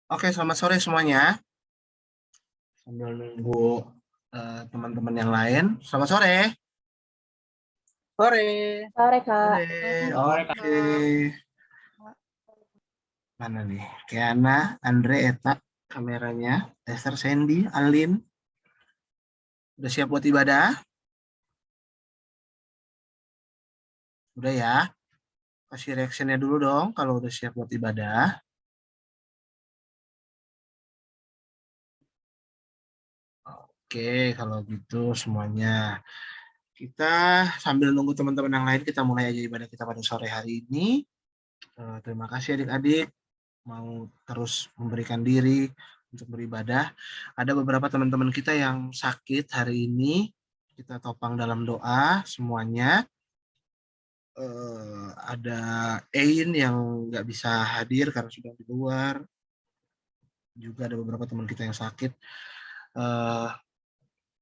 Oke, selamat sore semuanya. Sambil nunggu teman-teman yang lain. Selamat sore. Sore. Sore, Kak. Sore, oke. Mana nih? Kiana, Andre, Eta, kameranya. Esther, Sandy, Alin. Udah siap buat ibadah? Udah ya? Kasih reactionnya dulu dong kalau udah siap buat ibadah. Oke, kalau gitu semuanya. Kita sambil nunggu teman-teman yang lain, kita mulai aja ibadah kita pada sore hari ini. Terima kasih adik-adik mau terus memberikan diri untuk beribadah. Ada beberapa teman-teman kita yang sakit hari ini. Kita topang dalam doa semuanya. Ada Ein yang nggak bisa hadir karena sudah di luar. Juga ada beberapa teman kita yang sakit.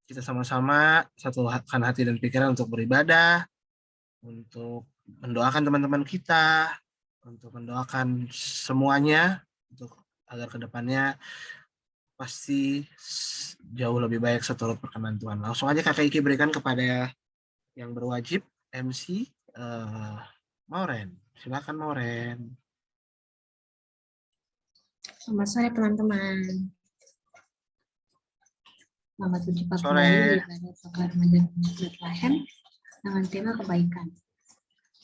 Kita sama-sama satukan hati dan pikiran untuk beribadah, untuk mendoakan teman-teman kita, untuk mendoakan semuanya, untuk agar kedepannya pasti jauh lebih baik seturut perkenan Tuhan. Langsung aja Kakak Iki berikan kepada yang berwajib, MC Mauren. Silakan Mauren. Selamat sore teman-teman. Selamat berjumpa Sore. kembali di ibadah Pakar Remaja Bethlehem dengan tema kebaikan.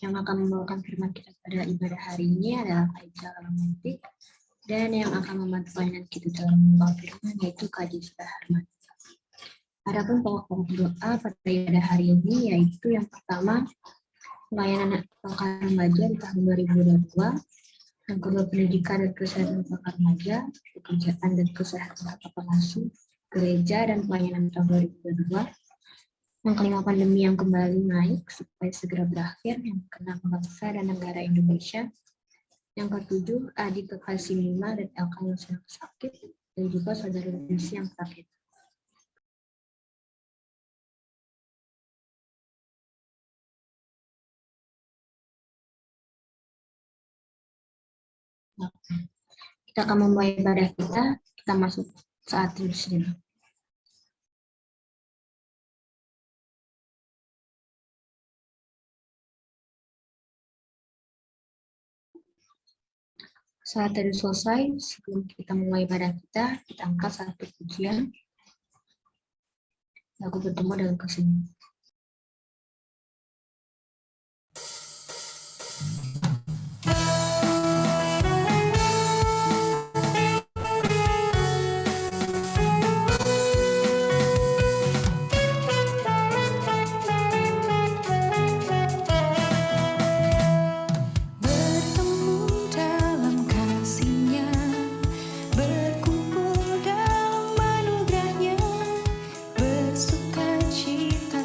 Yang akan membawakan firman kita pada ibadah hari ini adalah Kak Ica Alamatik, dan yang akan membantu pelayanan kita dalam membawa firman yaitu Kak Jessica Harman. Adapun pokok doa pada ibadah hari ini yaitu yang pertama pelayanan Pakar Remaja di tahun 2022, yang kedua pendidikan dan kesehatan Pakar Remaja, pekerjaan dan kesehatan Pakar Pengasuh, gereja dan pelayanan tahun 2022. Yang kelima pandemi yang kembali naik supaya segera berakhir yang kena bangsa dan negara Indonesia. Yang ketujuh adik kekasih Mima dan Elka yang sedang sakit, dan juga saudara Lucy yang sakit. Kita akan memulai ibadah kita masuk saat ini sendiri. Saat tadi selesai, sebelum kita mulai ibadah kita angkat satu pujian. Aku bertemu dengan kesini. Berkumpul dalam anugerahnya, bersukacita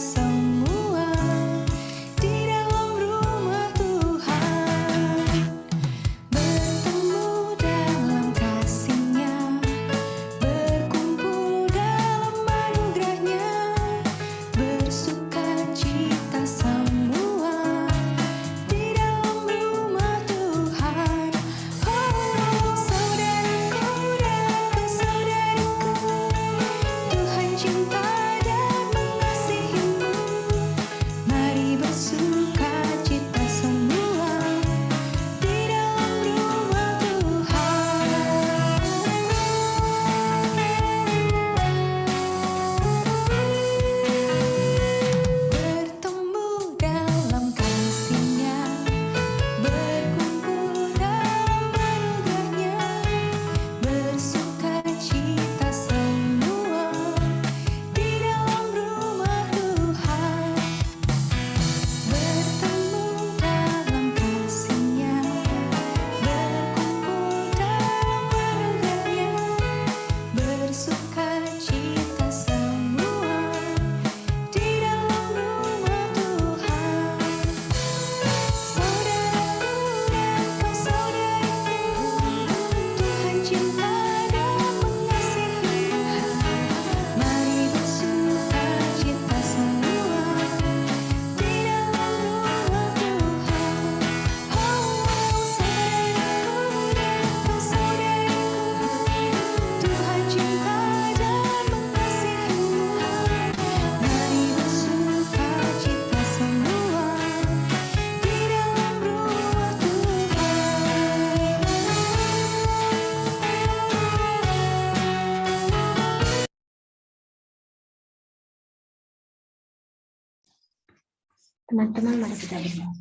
Teman-teman, mari kita berdoa.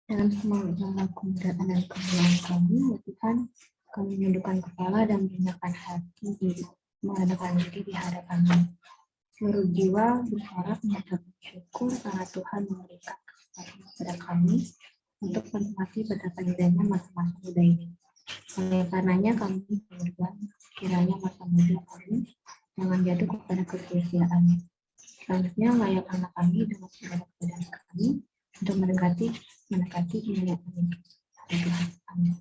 Dalam semua kemudaraan dan kemuliaan kami, ya Tuhan, kami menundukkan kepala dan merendahkan hati mengadakan diri di hadapan-Mu. Seluruh jiwa berharap mendapat syukur karena Tuhan memberikan kesempatan kepada kami untuk menikmati betapa indahnya masa-masa muda ini. Oleh karenanya kami berdoa kiranya masa muda kami jangan jatuh kepada kesia-siaan. Selanjutnya layakkanlah kami dengan segala keadaan kami untuk mendekati kemuliaan ini. Amin.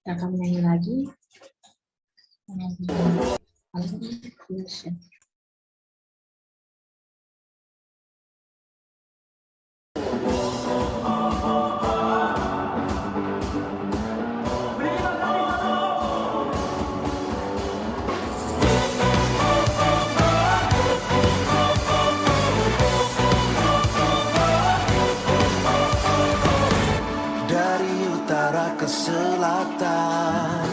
Kita akan menyanyi lagi. Dari utara ke selatan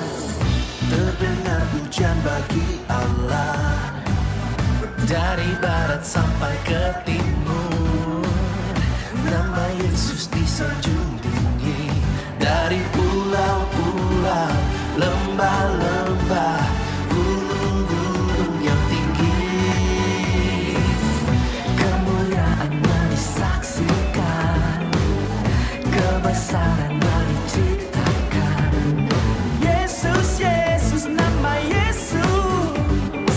terdengar pujian bagi Allah. Dari barat sampai ke timur nama Yesus disanjung tinggi. Dari pulau-pulau, lembah-lembah, gunung-gunung yang tinggi, kemuliaan-Nya disaksikan, kebesaran-Nya diceritakan. Yesus, Yesus, nama Yesus,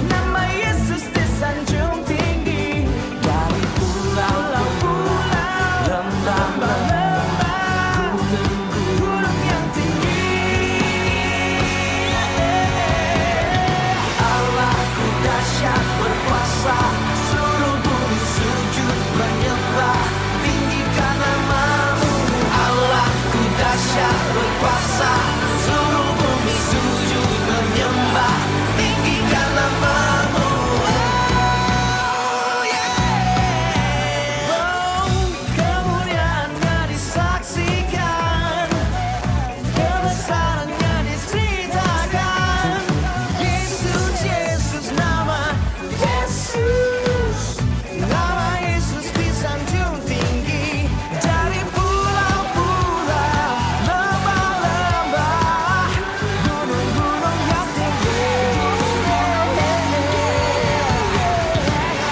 nama Yesus disanjung tinggi. Dari pulau-pulau, lembah-lembah, gunung-gunung yang tinggi, Allahku dahsyat berkuasa, seluruh bumi sujud menyembah, tinggikan nama-Mu. Allahku dahsyat berkuasa, seluruh bumi sujud menyembah, tinggikan nama-Mu. Oh, yeah. Oh, kemuliaan-Nya disaksikan, kebesaran-Nya diceritakan. Yesus, Yesus, nama Yesus, nama Yesus disanjung tinggi. Dari pulau-pulau, lembah-lembah, gunung-gunung yang tinggi,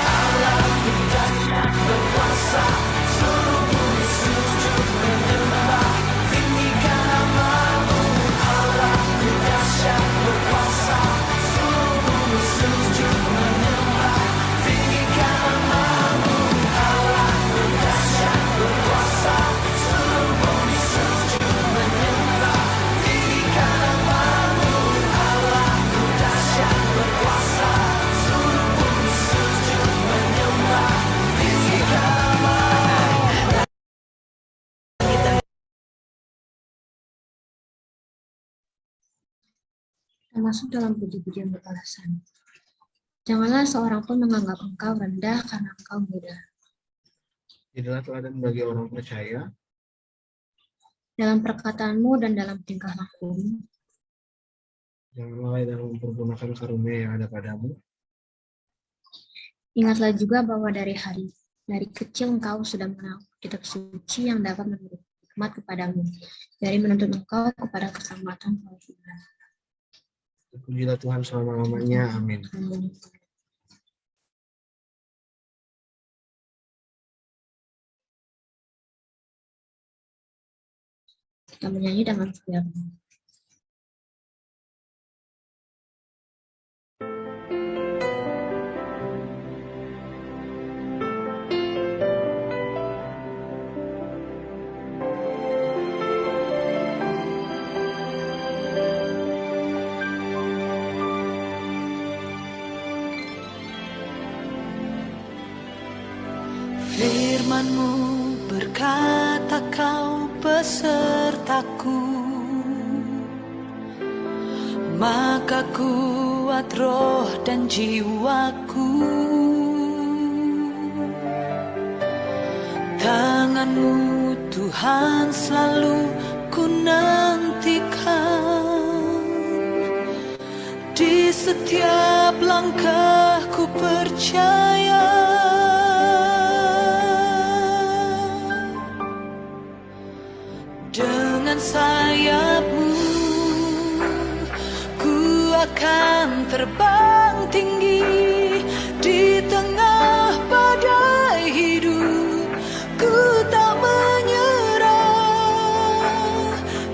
Allahku dahsyat berkuasa, seluruh bumi sujud menyembah, tinggikan nama-Mu. Allahku dahsyat berkuasa, seluruh bumi sujud menyembah, tinggikan nama-Mu. Allahku dahsyat berkuasa, seluruh bumi sujud menyembah, tinggikan nama-Mu. Allahku dahsyat berkuasa, seluruh bumi sujud menyembah, tinggikan nama-Mu. Kita masuk dalam puji-pujian beralasan. Janganlah seorang pun menganggap engkau rendah karena engkau muda. Jadilah teladan bagi orang percaya, Dalam perkataanmu dan dalam tingkah lakumu, jangan lalai dalam mempergunakan karunia yang ada padamu. ingatlah juga bahwa dari kecil engkau sudah mengenal kitab suci yang dapat memberi hikmat kepadamu, dari menuntut engkau kepada keselamatan kewajiban. Terpujilah Tuhan selama-lamanya. Amin. Amin. Kita menyanyi dengan siap. Firman-Mu berkata Kau besertaku, maka kuat roh dan jiwaku. Tangan-Mu Tuhan selalu ku nantikan, di setiap langkahku percaya. Dengan sayapmu ku akan terbang tinggi di tengah badai hidup. Ku tak menyerah,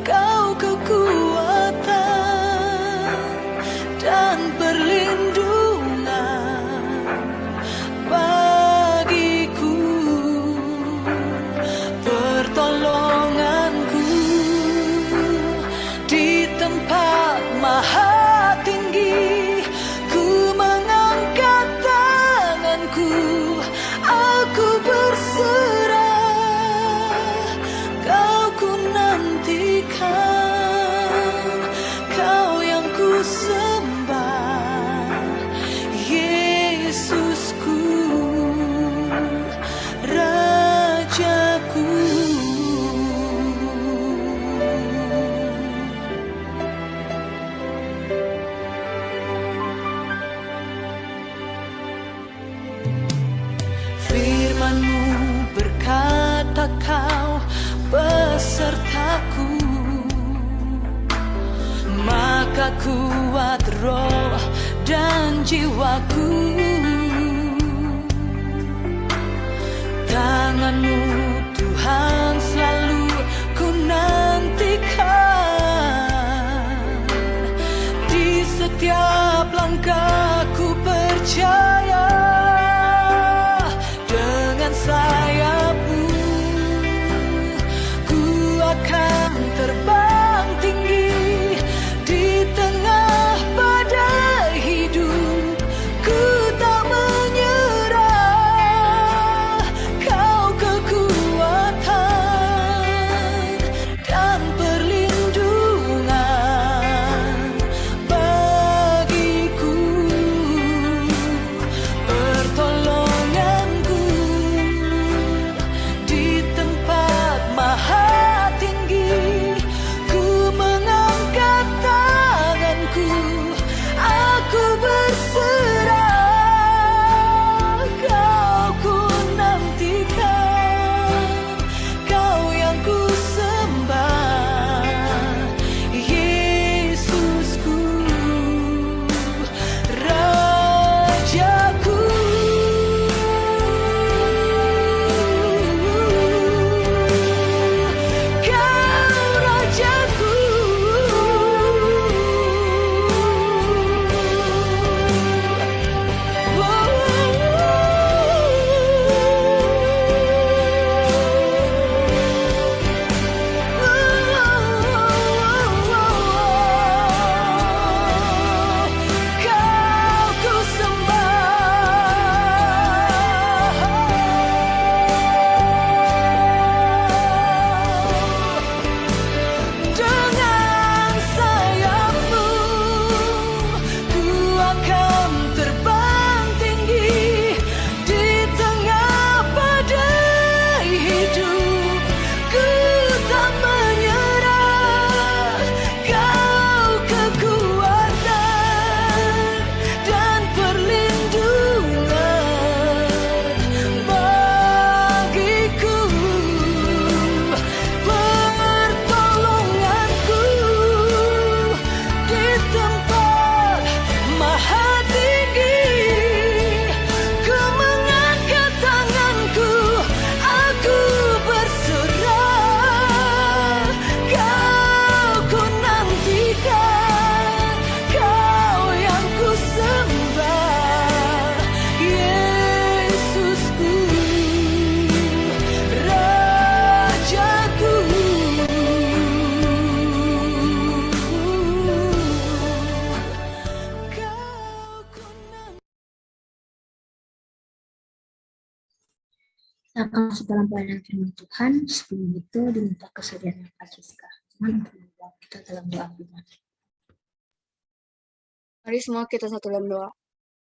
Kau kekuatan dan perlindungan bagiku, pertolonganku di tempat maha tinggi. Ku mengangkat tanganku, aku berserah, Kau ku nantikan, Kau yang ku sembah, Yesusku, Rajaku. Firman-Mu berkata Kau besertaku, maka kuat roh dan jiwaku. Tangan-Mu Tuhan selalu ku nantikan, di setiap langkahku percaya. Dengan sayap-Mu ku akan terbang tinggi di tengah badai hidup. Ku tak menyerah, Kau kekuatan dan perlindungan bagiku, pertolonganku di tempat maha tinggi. Ku mengangkat tanganku, aku berserah, Kau ku nantikan, Kau yang ku sembah, Yesusku, Rajaku. Kau Rajaku. Kau ku sembah. Dengan sayap-Mu ku akan terbang tinggi di tengah badai hidup. Ku tak menyerah, Kau kekuatan dan perlindungan bagiku, pertolonganku di tempat maha tinggi. Ku mengangkat tanganku, aku berserah, Kau ku nantikan, Kau yang ku sembah, Yesusku, Rajaku. Kau ku Kita akan masuk dalam pelayanan firman Tuhan. Sebelum itu diminta kesediaan Pak Siska untuk membawa kita dalam doa firman. Mari semua kita satu dalam doa.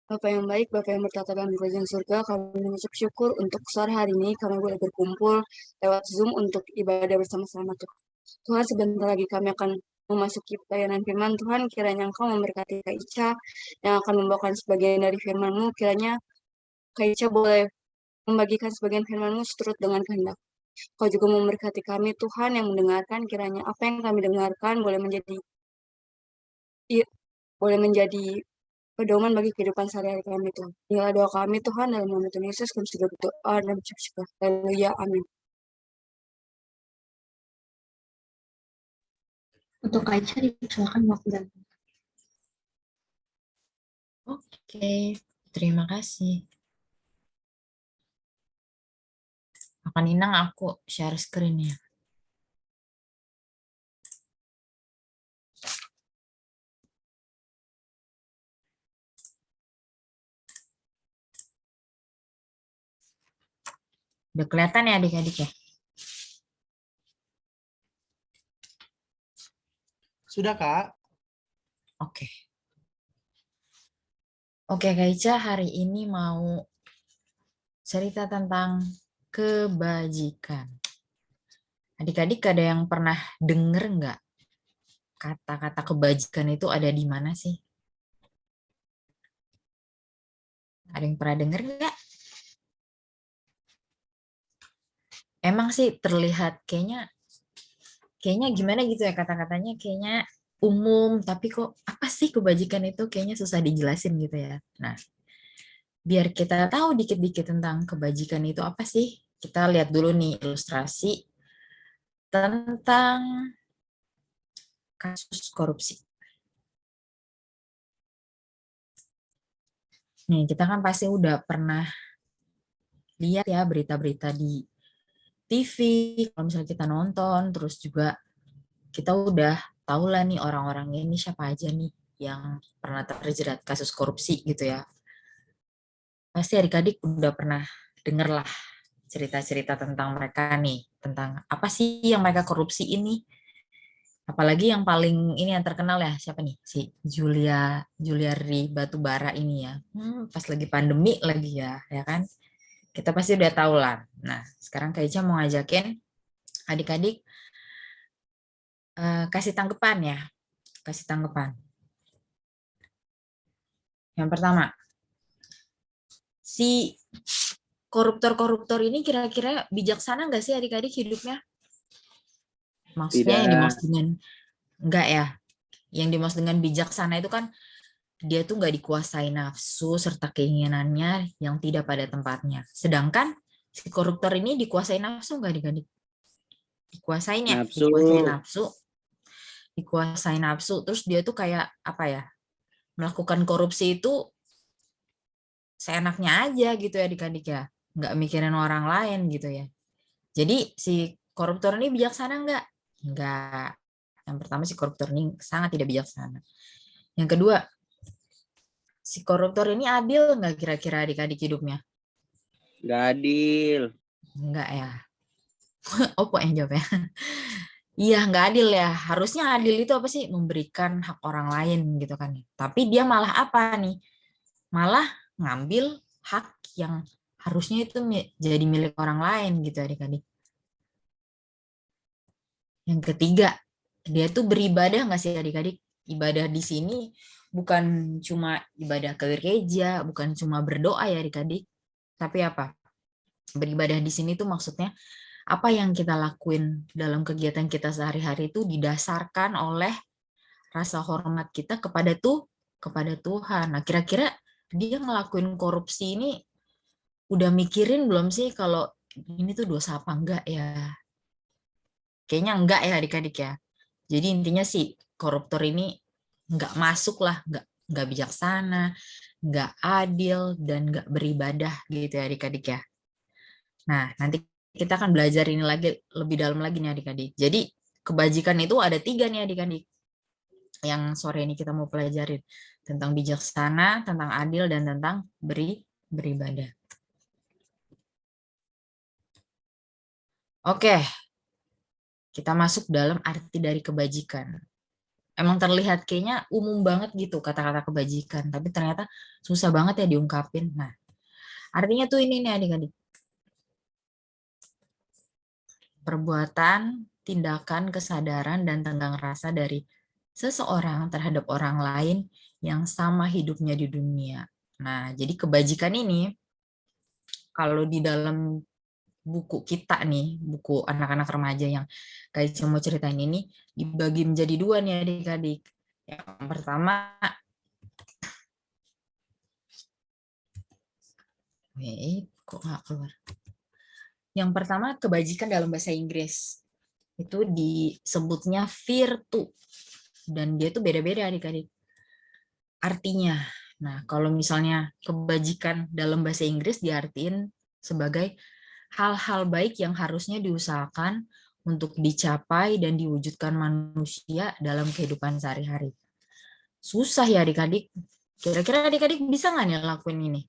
Bapa yang baik, Bapa yang bertata dalam kerajaan surga, kami mengucap syukur untuk sore hari ini kami boleh berkumpul lewat Zoom untuk ibadah bersama-sama Tuhan. Tuhan, sebentar lagi kami akan memasuki pelayanan firman Tuhan, kiranya Engkau memberkati Kak Ica yang akan membawakan sebagian dari firman-Mu, kiranya Kak Ica boleh membagikan sebagian firman-Mu seturut dengan kehendak. Kau juga memberkati kami Tuhan yang mendengarkan, kiranya apa yang kami dengarkan boleh menjadi pedoman bagi kehidupan sehari-hari kami Tuhan. Inilah doa kami Tuhan, dalam nama Tuhan Yesus kami sudah berdoa dan bersyukur syukur. Haleluya, amin. Untuk Kak Ica dipersilakan waktu dan Oke, terima kasih. Akan Inang aku share screen ya. Udah kelihatan ya adik-adik ya? Sudah, Kak? Oke. Oke, Kak Ica hari ini mau cerita tentang kebajikan. Adik-adik ada yang pernah denger nggak kata-kata kebajikan itu ada di mana sih? Ada yang pernah denger nggak? Emang sih terlihat kayaknya gimana gitu ya kata-katanya kayaknya umum, tapi kok apa sih kebajikan itu kayaknya susah dijelasin gitu ya. Nah, biar kita tahu dikit-dikit tentang kebajikan itu apa sih, kita lihat dulu nih ilustrasi tentang kasus korupsi. Nih, kita kan pasti udah pernah lihat ya berita-berita di TV, kalau misalnya kita nonton, terus juga kita udah tahu lah nih orang-orang ini siapa aja nih yang pernah terjerat kasus korupsi gitu ya. Pasti adik-adik udah pernah denger lah cerita-cerita tentang mereka nih, tentang apa sih yang mereka korupsi ini. Apalagi yang paling ini yang terkenal ya, siapa nih? Si Juliari Batubara ini ya. Pas lagi pandemi lagi ya kan? Kita pasti udah tahu lah. Nah, sekarang Kak Ica mau ngajakin adik-adik kasih tanggapan ya. Kasih tanggapan. Yang pertama, si koruptor-koruptor ini kira-kira bijaksana nggak sih adik-adik hidupnya? Maksudnya yang dimaksud dengan enggak ya? Yang dimaksud dengan bijaksana itu kan dia tuh nggak dikuasai nafsu serta keinginannya yang tidak pada tempatnya. Sedangkan si koruptor ini dikuasai nafsu nggak adik-adik? Dikuasainya, dikuasai nafsu. Terus dia tuh kayak apa ya? Melakukan korupsi itu seenaknya aja gitu ya adik-adik ya. Nggak mikirin orang lain gitu ya. Jadi si koruptor ini bijaksana nggak? Nggak. Yang pertama si koruptor ini sangat tidak bijaksana. Yang kedua, si koruptor ini adil nggak kira-kira adik-adik hidupnya? Nggak adil. Nggak ya. Opo yang jawab ya. Iya nggak adil ya. Harusnya adil itu apa sih? Memberikan hak orang lain gitu kan. Tapi dia malah apa nih? Malah ngambil hak yang harusnya itu jadi milik orang lain gitu adik-adik. Yang ketiga, dia tuh beribadah nggak sih adik-adik? Ibadah di sini bukan cuma ibadah ke gereja, bukan cuma berdoa ya adik-adik. Tapi apa? Beribadah di sini tuh maksudnya apa yang kita lakuin dalam kegiatan kita sehari-hari itu didasarkan oleh rasa hormat kita kepada Tuhan. Nah, kira-kira dia ngelakuin korupsi ini udah mikirin belum sih kalau ini tuh dosa apa enggak ya? Kayaknya enggak ya adik-adik ya. Jadi intinya sih koruptor ini enggak masuk lah, enggak bijaksana, enggak adil, dan enggak beribadah gitu ya adik-adik ya. Nah, nanti kita akan belajar ini lagi lebih dalam lagi nih adik-adik. Jadi kebajikan itu ada 3 nih adik-adik. Yang sore ini kita mau pelajarin. Tentang bijaksana, tentang adil, dan tentang beribadah. Oke. Kita masuk dalam arti dari kebajikan. Emang terlihat kayaknya umum banget gitu kata-kata kebajikan, tapi ternyata susah banget ya diungkapin. Nah, artinya tuh ini nih adik-adik. Perbuatan, tindakan, kesadaran, dan tenggang rasa dari seseorang terhadap orang lain yang sama hidupnya di dunia. Nah, jadi kebajikan ini kalau di dalam buku kita nih, buku anak-anak remaja yang kayak mau ceritain ini, dibagi menjadi dua nih adik-adik. Yang pertama, kok nggak keluar? Yang pertama, kebajikan dalam bahasa Inggris. Itu disebutnya virtu. Dan dia tuh beda-beda adik-adik artinya. Nah, kalau misalnya kebajikan dalam bahasa Inggris diartiin sebagai hal-hal baik yang harusnya diusahakan untuk dicapai dan diwujudkan manusia dalam kehidupan sehari-hari. Susah ya adik-adik. Kira-kira adik-adik bisa nggak nih lakuin ini?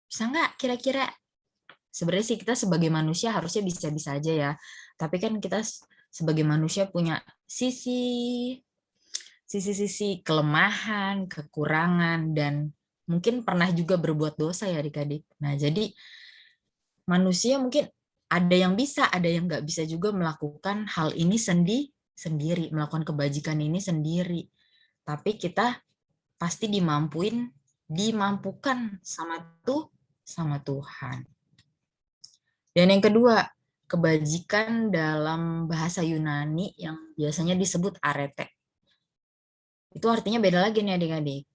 Bisa nggak kira-kira? Sebenarnya sih kita sebagai manusia harusnya bisa-bisa aja ya. Tapi kan kita sebagai manusia punya sisi kelemahan, kekurangan, dan mungkin pernah juga berbuat dosa ya adik-adik. Nah, jadi manusia mungkin ada yang bisa, ada yang nggak bisa juga melakukan hal ini sendiri, melakukan kebajikan ini sendiri. Tapi kita pasti dimampukan sama Tuhan. Dan yang kedua, kebajikan dalam bahasa Yunani yang biasanya disebut arete. Itu artinya beda lagi nih adik-adik.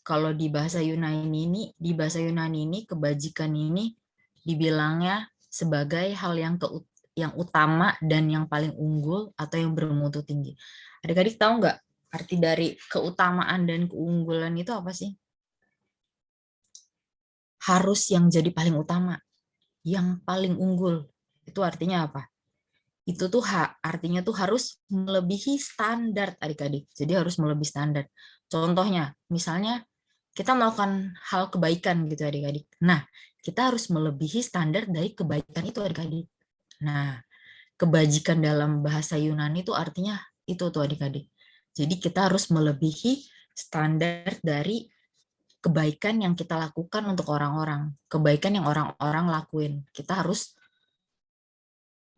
Kalau di bahasa Yunani ini kebajikan ini dibilangnya sebagai hal yang utama dan yang paling unggul atau yang bermutu tinggi. Adik-adik tahu nggak arti dari keutamaan dan keunggulan itu apa sih? Harus yang jadi paling utama, yang paling unggul. Itu artinya apa? Itu tuh artinya tuh harus melebihi standar adik-adik. Jadi harus melebihi standar. Contohnya, misalnya kita melakukan hal kebaikan gitu adik-adik. Nah, kita harus melebihi standar dari kebaikan itu adik-adik. Nah, kebajikan dalam bahasa Yunani itu artinya itu tuh adik-adik. Jadi kita harus melebihi standar dari kebaikan yang kita lakukan untuk orang-orang. Kebaikan yang orang-orang lakuin. Kita harus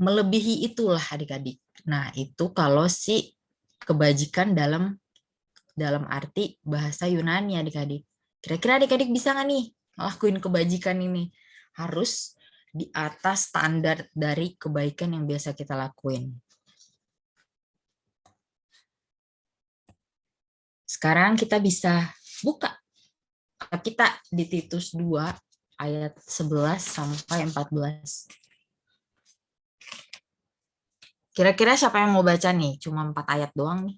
melebihi itulah adik-adik. Nah, itu kalau si kebajikan dalam arti bahasa Yunani adik-adik. Kira-kira adik-adik bisa nggak nih ngelakuin kebajikan ini? Harus di atas standar dari kebaikan yang biasa kita lakuin. Sekarang kita bisa buka kita di Titus 2 ayat 11 sampai 14. Kira-kira siapa yang mau baca nih? Cuma 4 ayat doang nih.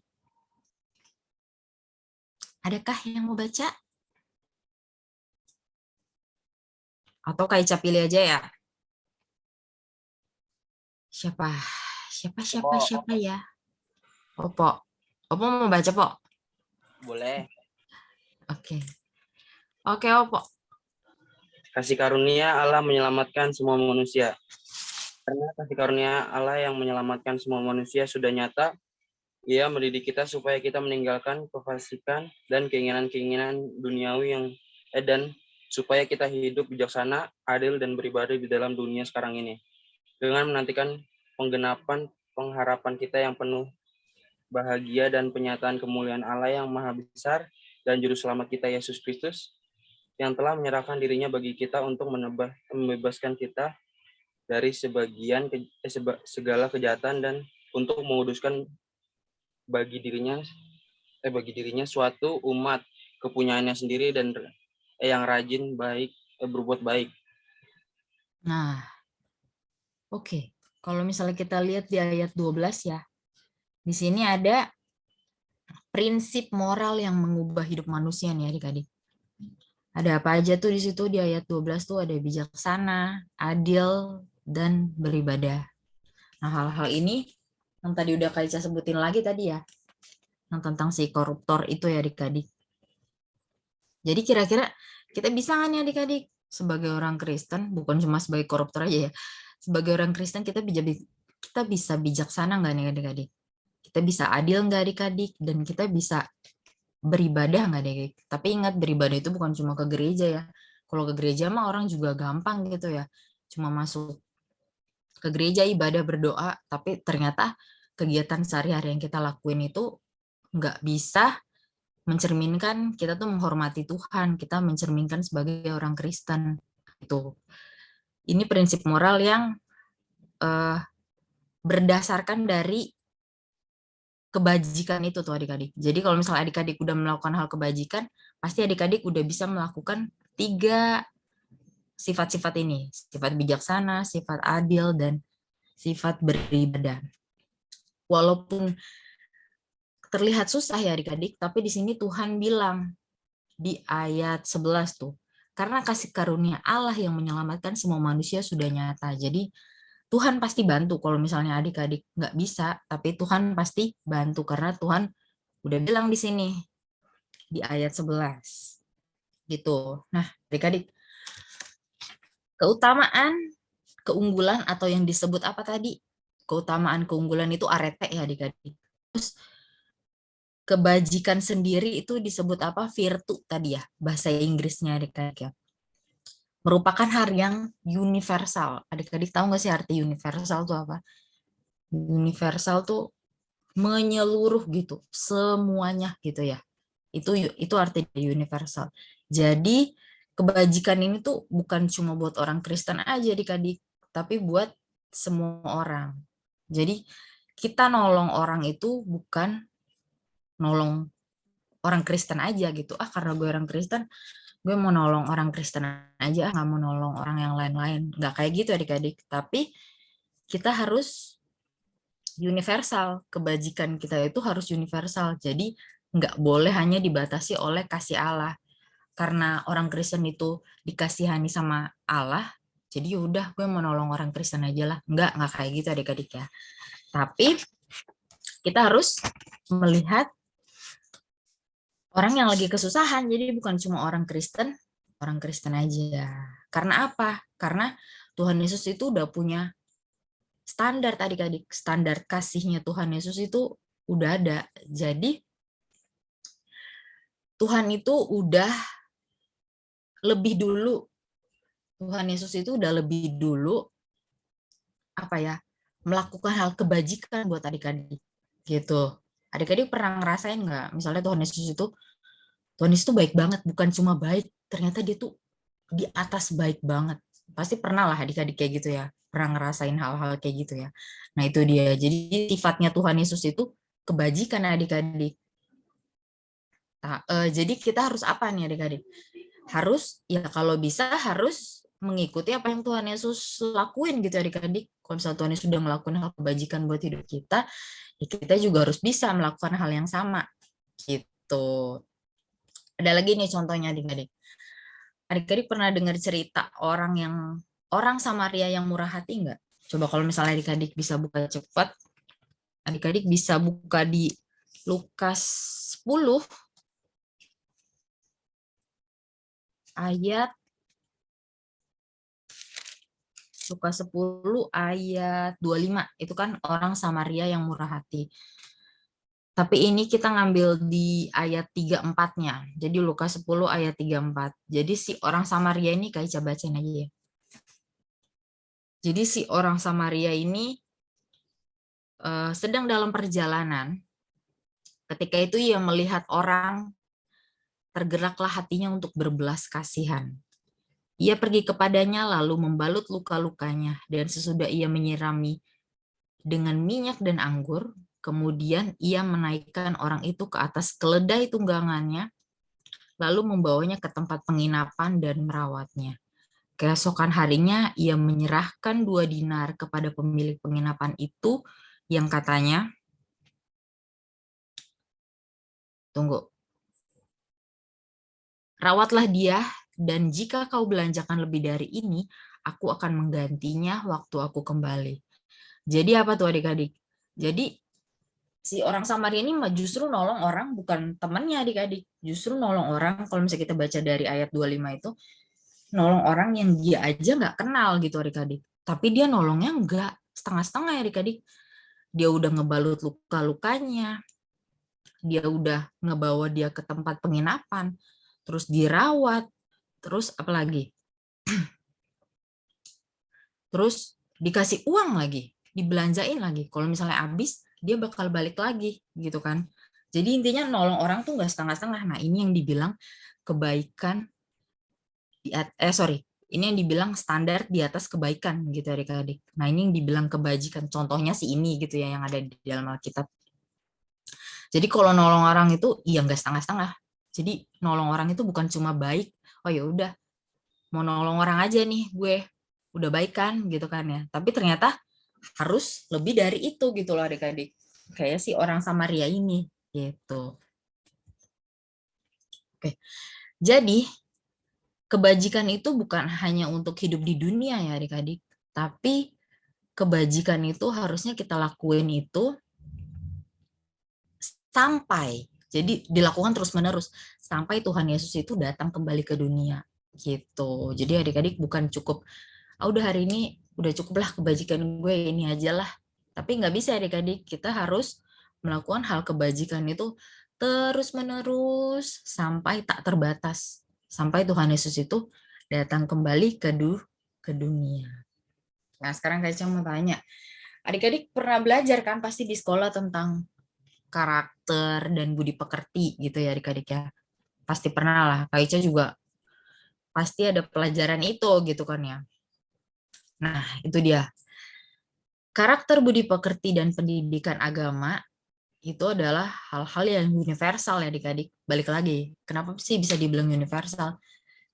Adakah yang mau baca? Atau Kak Ica pilih aja ya? Siapa ya? Opo mau baca, Po? Boleh. Oke, Opo. Kasih karunia Allah menyelamatkan semua manusia. Karena kasih karunia Allah yang menyelamatkan semua manusia sudah nyata, Ia mendidik kita supaya kita meninggalkan kefasikan dan keinginan-keinginan duniawi dan supaya kita hidup bijaksana, adil, dan beribadah di dalam dunia sekarang ini. Dengan menantikan penggenapan pengharapan kita yang penuh bahagia dan penyataan kemuliaan Allah yang maha besar dan juru selamat kita Yesus Kristus yang telah menyerahkan dirinya bagi kita untuk membebaskan kita dari segala kejahatan dan untuk menguduskan bagi dirinya suatu umat kepunyaannya sendiri dan yang rajin berbuat baik. Nah, oke. Kalau misalnya kita lihat di ayat 12 ya, di sini ada prinsip moral yang mengubah hidup manusia nih adik-adik. Ada apa aja tuh di situ di ayat 12 tuh ada bijaksana, adil, dan beribadah. Nah, hal-hal ini yang tadi udah Kak Ica sebutin lagi tadi ya, yang tentang si koruptor itu ya adik-adik. Jadi kira-kira kita bisa nggak nih adik-adik sebagai orang Kristen, bukan cuma sebagai koruptor aja ya, sebagai orang Kristen kita bisa bijaksana nggak nih adik-adik? Kita bisa adil nggak adik-adik? Dan kita bisa beribadah nggak adik-adik? Tapi ingat beribadah itu bukan cuma ke gereja ya. Kalau ke gereja mah orang juga gampang gitu ya. Cuma masuk ke gereja ibadah berdoa, tapi ternyata kegiatan sehari-hari yang kita lakuin itu nggak bisa mencerminkan kita tuh menghormati Tuhan, kita mencerminkan sebagai orang Kristen. Itu. Ini prinsip moral yang berdasarkan dari kebajikan itu tuh adik-adik. Jadi kalau misalnya adik-adik udah melakukan hal kebajikan, pasti adik-adik udah bisa melakukan 3 sifat-sifat ini. Sifat bijaksana, sifat adil, dan sifat beribadah. Walaupun terlihat susah ya adik-adik, tapi di sini Tuhan bilang di ayat 11 tuh, karena kasih karunia Allah yang menyelamatkan semua manusia sudah nyata. Jadi Tuhan pasti bantu kalau misalnya adik-adik nggak bisa, tapi Tuhan pasti bantu karena Tuhan udah bilang di sini di ayat 11 gitu. Nah, adik-adik, keunggulan atau yang disebut apa tadi? Keutamaan-keunggulan itu arete ya adik-adik. Terus kebajikan sendiri itu disebut apa? Virtu tadi ya, bahasa Inggrisnya adik-adik ya. Merupakan hal yang universal. Adik-adik tahu nggak sih arti universal itu apa? Universal tuh menyeluruh gitu, semuanya gitu ya. Itu arti universal. Jadi kebajikan ini tuh bukan cuma buat orang Kristen aja adik-adik, tapi buat semua orang. Jadi kita nolong orang itu bukan nolong orang Kristen aja gitu. Karena gue orang Kristen, gue mau nolong orang Kristen aja, nggak mau nolong orang yang lain-lain. Nggak kayak gitu adik-adik. Tapi kita harus universal. Kebajikan kita itu harus universal. Jadi nggak boleh hanya dibatasi oleh kasih Allah. Karena orang Kristen itu dikasihani sama Allah, jadi udah gue mau nolong orang Kristen aja lah. Nggak kayak gitu adik-adik ya. Tapi kita harus melihat orang yang lagi kesusahan, jadi bukan cuma orang Kristen aja. Karena apa? Karena Tuhan Yesus itu udah punya standar adik-adik. Standar kasihnya Tuhan Yesus itu udah ada. Jadi Tuhan itu udah lebih dulu. Tuhan Yesus itu udah lebih dulu melakukan hal kebajikan buat adik-adik. Gitu. Adik-adik pernah ngerasain nggak? Misalnya Tuhan Yesus itu baik banget, bukan cuma baik, ternyata dia tuh di atas baik banget. Pasti pernah lah adik-adik kayak gitu ya, pernah ngerasain hal-hal kayak gitu ya. Nah itu dia, jadi sifatnya Tuhan Yesus itu kebajikan adik-adik. Jadi kita harus apa nih adik-adik? Harus, ya kalau bisa harus mengikuti apa yang Tuhan Yesus lakuin gitu adik-adik. Kalau misalnya Tuhan Yesus sudah melakukan hal kebajikan buat hidup kita, ya kita juga harus bisa melakukan hal yang sama. Gitu. Ada lagi nih contohnya adik-adik. Adik-adik pernah dengar cerita orang Samaria yang murah hati nggak? Coba kalau misalnya adik-adik bisa buka cepat, adik-adik bisa buka di Lukas 10 ayat 25. Itu kan orang Samaria yang murah hati. Tapi ini kita ngambil di ayat 34-nya. Jadi Lukas 10 ayat 34. Jadi si orang Samaria ini kayak coba bacain aja ya. Jadi si orang Samaria ini sedang dalam perjalanan. Ketika itu ia melihat orang, tergeraklah hatinya untuk berbelas kasihan. Ia pergi kepadanya lalu membalut luka-lukanya, dan sesudah ia menyirami dengan minyak dan anggur, kemudian ia menaikkan orang itu ke atas keledai tunggangannya, lalu membawanya ke tempat penginapan dan merawatnya. Keesokan harinya ia menyerahkan 2 dinar kepada pemilik penginapan itu yang katanya, rawatlah dia, dan jika kau belanjakan lebih dari ini, aku akan menggantinya waktu aku kembali. Jadi apa tuh adik-adik? Jadi si orang Samaria ini justru nolong orang, bukan temannya adik-adik. Justru nolong orang, kalau misalnya kita baca dari ayat 25 itu, nolong orang yang dia aja nggak kenal gitu adik-adik. Tapi dia nolongnya nggak setengah-setengah ya adik-adik. Dia udah ngebalut luka-lukanya, dia udah ngebawa dia ke tempat penginapan, terus dirawat, terus apa lagi? Terus dikasih uang lagi, dibelanjain lagi. Kalau misalnya habis, dia bakal balik lagi gitu kan. Jadi intinya nolong orang tuh nggak setengah-setengah. Nah ini yang dibilang kebaikan ini yang dibilang standar di atas kebaikan gitu adik-adik. Nah ini yang dibilang kebajikan. Contohnya si ini gitu ya yang ada di dalam Alkitab. Jadi kalau nolong orang itu ya nggak setengah-setengah. Jadi nolong orang itu bukan cuma baik. Oh ya udah mau nolong orang aja nih gue udah baik kan gitu kan ya. Tapi ternyata harus lebih dari itu gitu loh adik-adik. Kayak si orang Samaria ini gitu. Oke. Jadi kebajikan itu bukan hanya untuk hidup di dunia ya adik-adik. Tapi kebajikan itu harusnya kita lakuin itu sampai, jadi dilakukan terus-menerus sampai Tuhan Yesus itu datang kembali ke dunia gitu. Jadi adik-adik bukan cukup, udah hari ini udah cukuplah kebajikan gue ini aja lah. Tapi nggak bisa adik-adik, kita harus melakukan hal kebajikan itu terus-menerus sampai tak terbatas. Sampai Tuhan Yesus itu datang kembali ke dunia. Nah sekarang Kak mau tanya, adik-adik pernah belajar kan pasti di sekolah tentang karakter dan budi pekerti gitu ya adik-adik ya. Pasti pernah lah, Kak Ica juga pasti ada pelajaran itu gitu kan ya. Nah itu dia. Karakter budi pekerti dan pendidikan agama itu adalah hal-hal yang universal ya adik-adik. Balik lagi, kenapa sih bisa dibilang universal?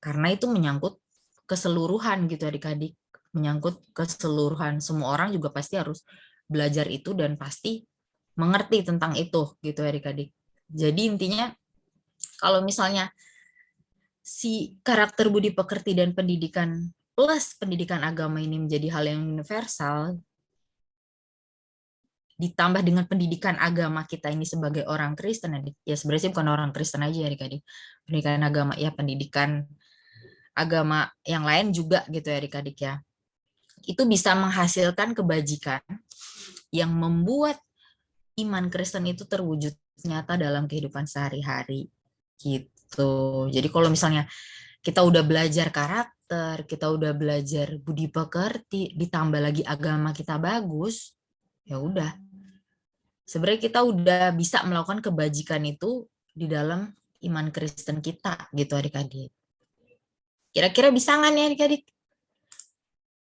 Karena itu menyangkut keseluruhan gitu adik-adik. Menyangkut keseluruhan. Semua orang juga pasti harus belajar itu dan pasti mengerti tentang itu gitu adik-adik. Jadi intinya kalau misalnya si karakter budi pekerti dan pendidikan plus pendidikan agama ini menjadi hal yang universal, ditambah dengan pendidikan agama kita ini sebagai orang Kristen, ya sebenarnya bukan orang Kristen aja adik-adik. Pendidikan agama ya pendidikan agama yang lain juga gitu ya adik-adik ya. Itu bisa menghasilkan kebajikan yang membuat iman Kristen itu terwujud nyata dalam kehidupan sehari-hari gitu. Jadi kalau misalnya kita udah belajar karakter, kita udah belajar budi pekerti, ditambah lagi agama kita bagus, ya udah. Sebenarnya kita udah bisa melakukan kebajikan itu di dalam iman Kristen kita gitu adik-adik. Kira-kira bisa nggak nih adik-adik?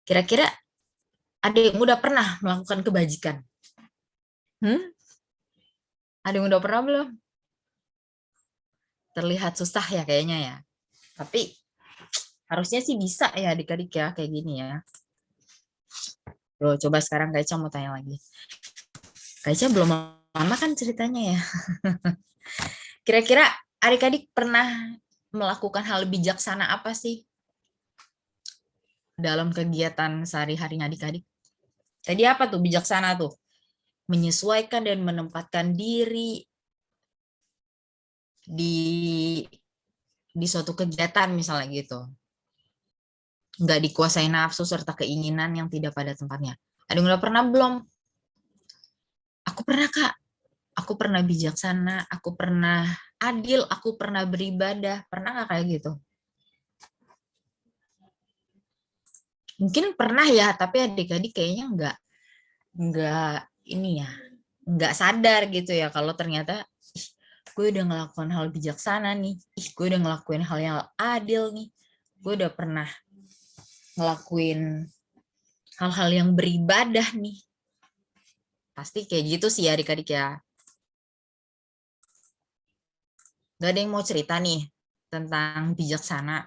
Kira-kira ada yang udah pernah melakukan kebajikan? Ada yang udah pernah belum? Terlihat susah ya kayaknya ya. Tapi harusnya sih bisa ya adik-adik ya kayak gini ya. Loh, coba sekarang Kak Ica mau tanya lagi. Kak Ica belum lama kan ceritanya ya. Kira-kira adik-adik pernah melakukan hal bijaksana apa sih dalam kegiatan sehari-harinya adik-adik? Tadi apa tuh bijaksana tuh? Menyesuaikan dan menempatkan diri di suatu kegiatan misalnya gitu. Nggak dikuasai nafsu serta keinginan yang tidak pada tempatnya. Ada yang udah pernah belum? Aku pernah Kak. Aku pernah bijaksana, aku pernah adil, aku pernah beribadah. Pernah nggak kayak gitu? Mungkin pernah ya, tapi adik-adik kayaknya nggak ini ya, nggak sadar gitu ya kalau ternyata gue udah ngelakuin hal bijaksana nih, gue udah ngelakuin hal yang adil nih, gue udah pernah ngelakuin hal-hal yang beribadah nih. Pasti kayak gitu sih adik-adik ya. Gak ada yang mau cerita nih tentang bijaksana,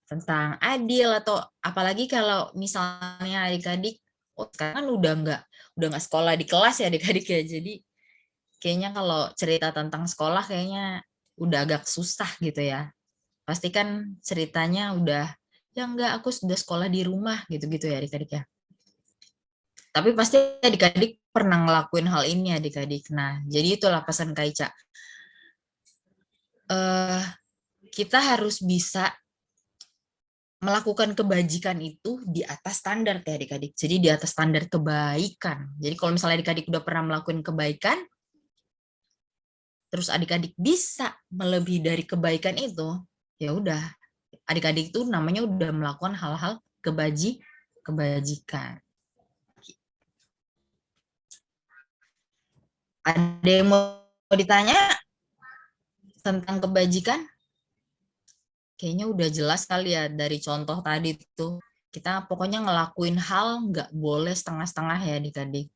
tentang adil, atau apalagi kalau misalnya adik-adik sekarang kan udah nggak sekolah di kelas ya adik-adik ya. Jadi kayaknya kalau cerita tentang sekolah kayaknya udah agak susah gitu ya. Pasti kan ceritanya udah ya enggak, aku sudah sekolah di rumah gitu-gitu ya adik-adik ya. Tapi pasti adik-adik pernah ngelakuin hal ini adik-adik. Nah, jadi itulah pesan Kak Ica. Kita harus bisa melakukan kebajikan itu di atas standar ya adik-adik. Jadi di atas standar kebaikan. Jadi kalau misalnya adik-adik udah pernah melakukan kebaikan, terus adik-adik bisa melebihi dari kebaikan itu, ya udah. Adik-adik itu namanya udah melakukan hal-hal kebajikan. Ada yang mau ditanya tentang kebajikan? Kayaknya udah jelas kali ya dari contoh tadi tuh. Kita pokoknya ngelakuin hal nggak boleh setengah-setengah ya adik-adik.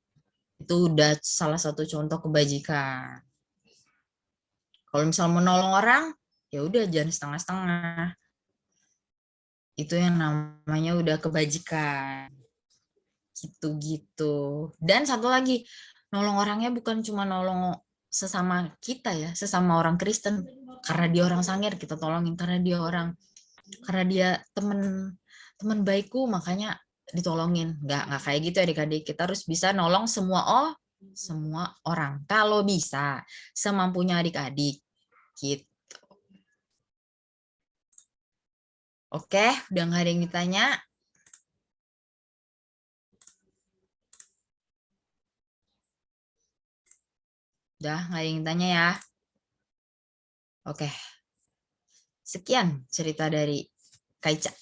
Itu udah salah satu contoh kebajikan. Kalau misal menolong orang, ya udah jangan setengah-setengah. Itu yang namanya udah kebajikan. Gitu-gitu. Dan satu lagi, nolong orangnya bukan cuma nolong sesama kita ya, sesama orang Kristen. Karena dia orang Sangir, kita tolongin. Karena dia temen baikku, makanya ditolongin. Nggak kayak gitu adik-adik. Kita harus bisa nolong semua orang. Kalau bisa, semampunya adik-adik. Gitu. Oke, udah nggak ada yang ditanya. Udah nggak ada yang ditanya ya. Oke. Sekian cerita dari Kaica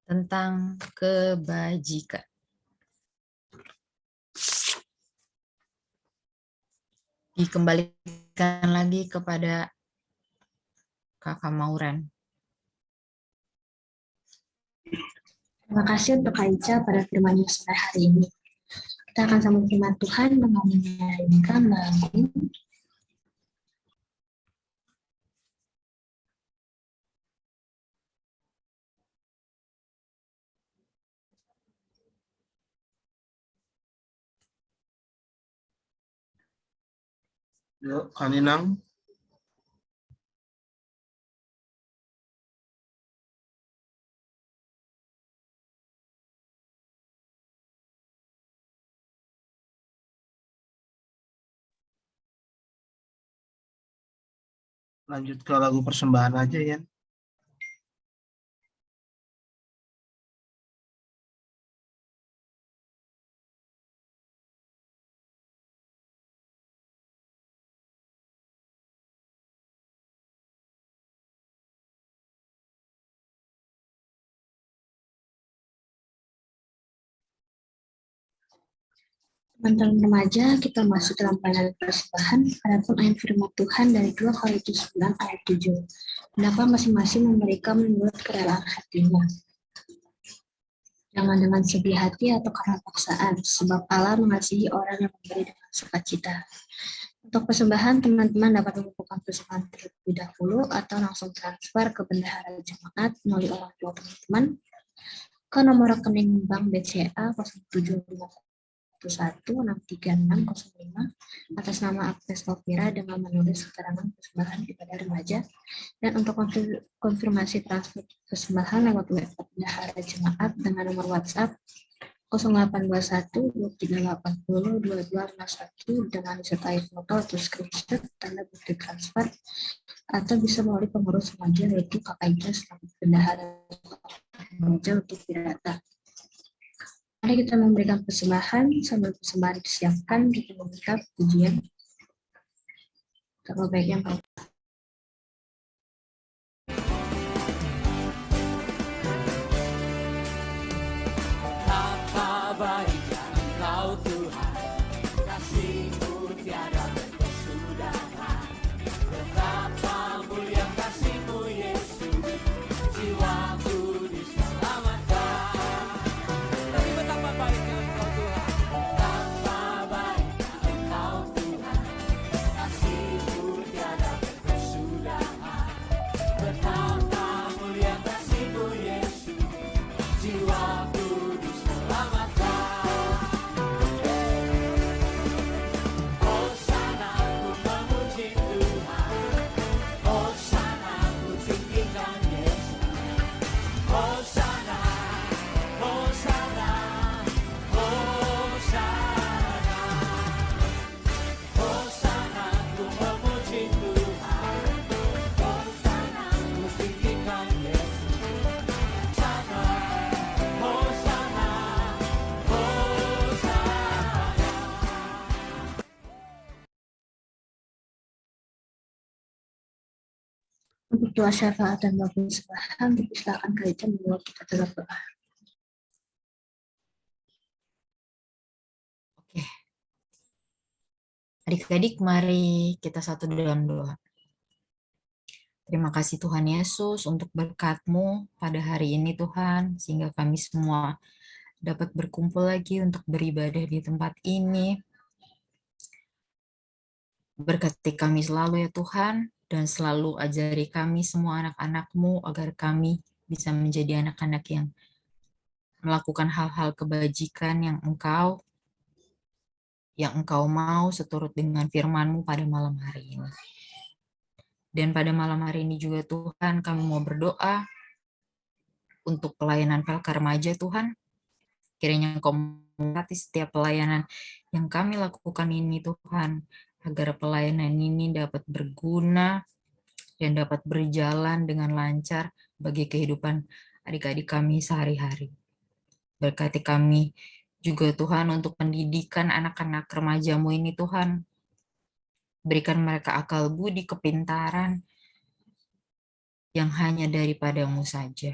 tentang kebajikan. Dikembalikan lagi kepada Kakak Mauren. Terima kasih untuk Kak Ica pada firman-Nya sore hari ini. Kita akan sambung firman Tuhan dengan menyanyikan lagu Yuk, Kaninang. Lanjut ke lagu persembahan aja ya. teman-teman remaja. Kita masuk dalam pelayanan persembahan. Adapun ayat firman Tuhan dari 2 Korintus 9 ayat 7. Hendaklah masing-masing memberikan menurut kerelaan hatinya. Jangan dengan sedih hati atau karena paksaan, sebab Allah mengasihi orang yang memberi dengan sukacita. Untuk persembahan, teman-teman dapat mengumpulkan persembahan terlebih dahulu atau langsung transfer ke bendahara jemaat melalui orang tua teman-teman ke nomor rekening bank BCA 0751636605 atas nama Agnes Topira dengan menulis keterangan persembahan ibadah remaja. Dan untuk konfirmasi transfer persembahan lewat web bendahara jemaat dengan nomor WhatsApp 0821-2380-2251 dengan disertai foto atau screenshot tanda bukti transfer, atau bisa melalui pengurus remaja yaitu Kakak Ica selaku bendahara remaja untuk data. Mari kita memberikan persembahan. Sambil persembahan disiapkan, kita meminta pujian terlalu baik yang kau. Betapa baiknya Engkau Tuhan, kasih-Mu tiada berkesudahan. Betapa mulia kasih-Mu Yesus, jiwaku diselamatkan. Tapi betapa baiknya Engkau Tuhan, betapa baiknya Engkau Tuhan, kasih-Mu tiada berkesudahan. Betapa mulia kasih-Mu Yesus, jiwaku Untuk doa syafaat dan doa persembahan, dipersilakan Kak Ica membawa kita dalam doa. Oke. Adik-adik, mari kita satu dalam doa. Terima kasih Tuhan Yesus untuk berkat-Mu pada hari ini Tuhan, sehingga kami semua dapat berkumpul lagi untuk beribadah di tempat ini. Berkati kami selalu ya Tuhan, dan selalu ajari kami semua anak-anak-Mu agar kami bisa menjadi anak-anak yang melakukan hal-hal kebajikan yang Engkau mau seturut dengan firman-Mu pada malam hari ini. Dan pada malam hari ini juga Tuhan, kami mau berdoa untuk pelayanan PLK Remaja Tuhan. Kiranya Engkau memberkati setiap pelayanan yang kami lakukan ini Tuhan, agar pelayanan ini dapat berguna dan dapat berjalan dengan lancar bagi kehidupan adik-adik kami sehari-hari. Berkati kami juga Tuhan untuk pendidikan anak-anak remaja-Mu ini Tuhan. Berikan mereka akal budi, kepintaran yang hanya daripada-Mu saja.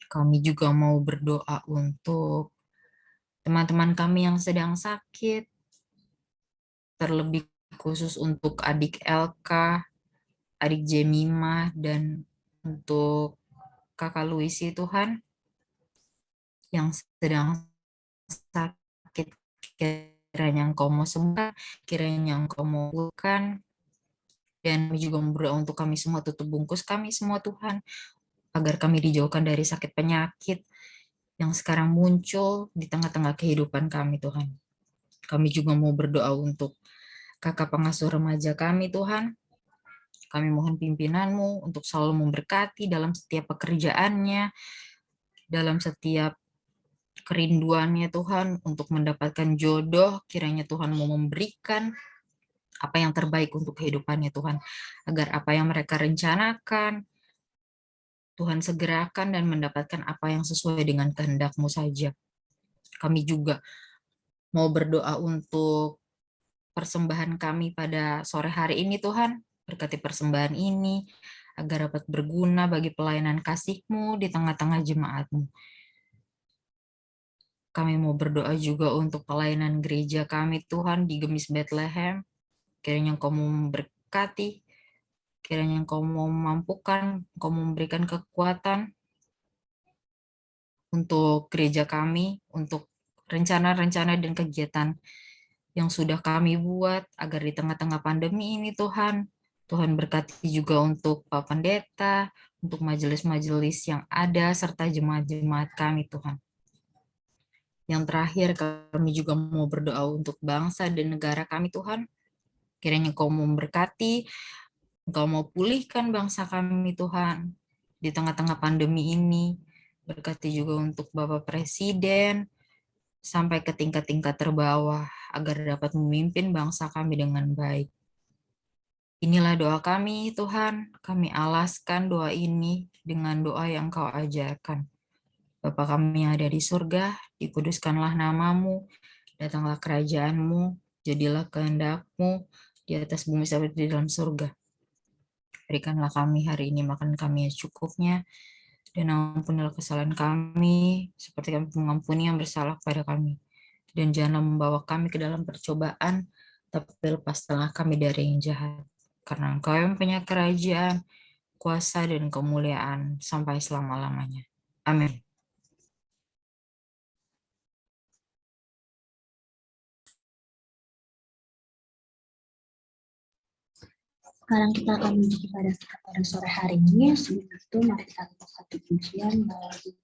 Kami juga mau berdoa untuk teman-teman kami yang sedang sakit, terlebih khusus untuk adik LK, adik Jemima, dan untuk kakak Luisi Tuhan, yang sedang sakit. Kiranya Engkau mau sembuhkan, kiranya Engkau mau sembuhkan, dan kami juga berdoa untuk kami semua, tutup bungkus kami semua Tuhan, agar kami dijauhkan dari sakit penyakit yang sekarang muncul di tengah-tengah kehidupan kami Tuhan. Kami juga mau berdoa untuk kakak pengasuh remaja kami Tuhan. Kami mohon pimpinan-Mu untuk selalu memberkati dalam setiap pekerjaannya, dalam setiap kerinduannya Tuhan untuk mendapatkan jodoh. Kiranya Tuhan mau memberikan apa yang terbaik untuk kehidupannya Tuhan, agar apa yang mereka rencanakan Tuhan segerakan dan mendapatkan apa yang sesuai dengan kehendak-Mu saja. Kami juga mau berdoa untuk persembahan kami pada sore hari ini Tuhan. Berkati persembahan ini agar dapat berguna bagi pelayanan kasih-Mu di tengah-tengah jemaat-Mu. Kami mau berdoa juga untuk pelayanan gereja kami Tuhan di Gemis Bethlehem. Kiranya Engkau mau memberkati, kiranya Engkau mau memampukan, Engkau memberikan kekuatan untuk gereja kami, untuk rencana-rencana dan kegiatan yang sudah kami buat agar di tengah-tengah pandemi ini Tuhan berkati juga untuk Pak Pendeta, untuk majelis-majelis yang ada, serta jemaat-jemaat kami Tuhan. Yang terakhir, kami juga mau berdoa untuk bangsa dan negara kami Tuhan. Kiranya Engkau mau memberkati, Engkau mau pulihkan bangsa kami Tuhan di tengah-tengah pandemi ini. Berkati juga untuk Bapak Presiden sampai ke tingkat-tingkat terbawah agar dapat memimpin bangsa kami dengan baik. Inilah doa kami Tuhan, kami alaskan doa ini dengan doa yang Engkau ajarkan. Bapa kami yang ada di surga, dikuduskanlah nama-Mu, datanglah kerajaan-Mu, jadilah kehendak-Mu di atas bumi seperti di dalam surga. Berikanlah kami hari ini makan kami yang cukupnya, dan ampunilah kesalahan kami, seperti kami mengampuni yang bersalah kepada kami. Dan janganlah membawa kami ke dalam percobaan, tapi lepaskanlah kami dari yang jahat. Karena Engkau yang punya kerajaan, kuasa, dan kemuliaan sampai selama-lamanya. Amin. Sekarang kita akan menuju pada sore hari ini. Sebelum itu, mari kita lakukan satu pujian bagi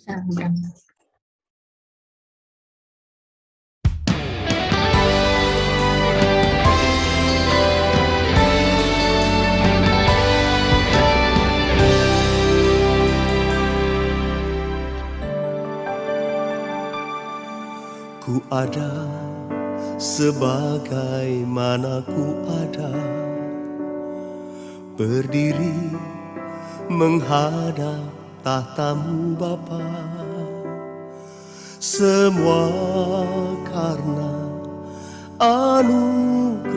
salam berangkat. Ku ada sebagaimana ku ada, berdiri menghadap tahta-Mu Bapa. Semua karena anugerah-Mu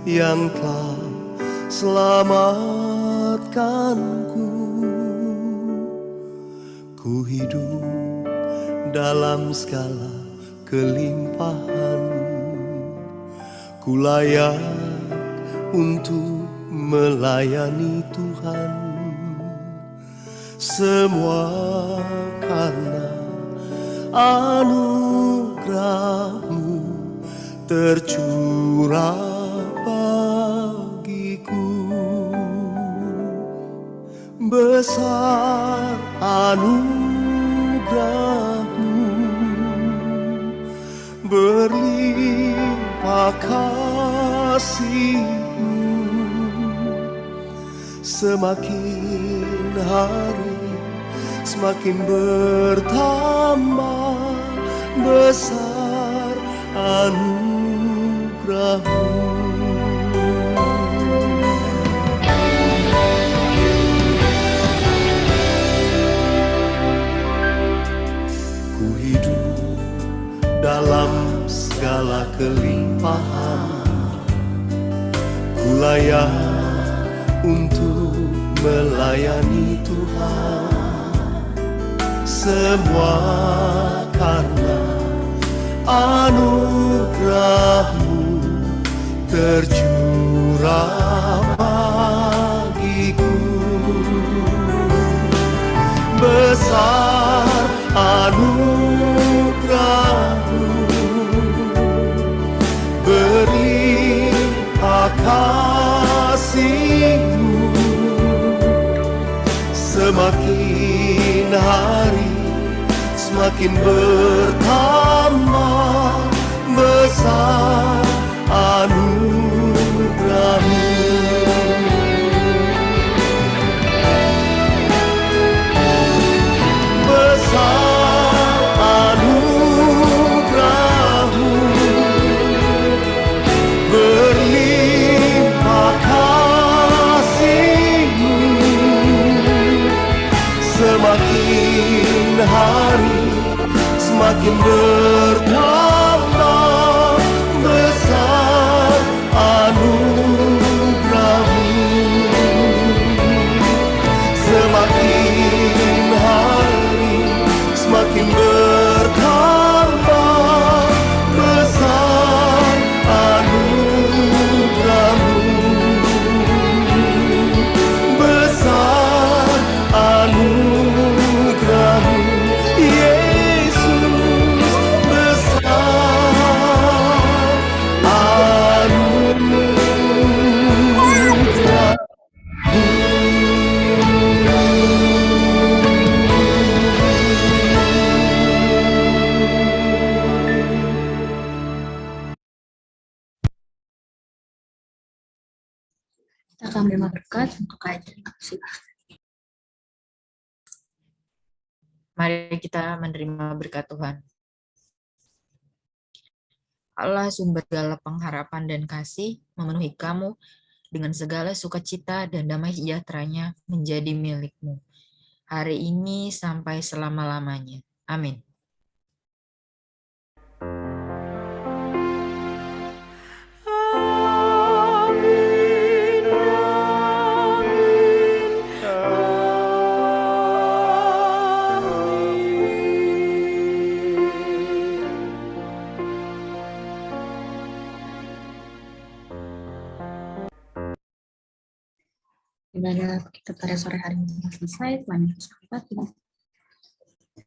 yang telah selamatkanku. Ku hidup dalam segala kelimpahan. Ku layak untuk melayani Tuhan, semua karena anugerah-Mu tercurah bagiku. Besar anugerah-Mu, berlimpah kasih-Mu, semakin hari semakin bertambah besar anugerah-Mu. Ku hidup dalam segala kelimpahan, ku layak untuk melayani Tuhan, semua karena anugerah-Mu tercurah bagiku. Besar anugerah-Mu, berlimpah kasih-Mu, semakin hari semakin bertambah besar anugerah-Mu. Besar anugerah-Mu, berlimpah kasih-Mu, semakin hari semakin bertambah besar anugerah-Mu, semakin hari semakin bertambah besar anugerah-Mu, besar anugerah-Mu, Yesus, besar anugerah-Mu. Kita akan menerima berkat untuk kajian kasih. Mari kita menerima berkat Tuhan. Allah sumber segala pengharapan dan kasih memenuhi kamu dengan segala sukacita dan damai sejahtera-Nya menjadi milik-Mu hari ini sampai selama-lamanya. Amin. Ibadah kita pada sore hari ini telah selesai. Tuhan Yesus memberkati.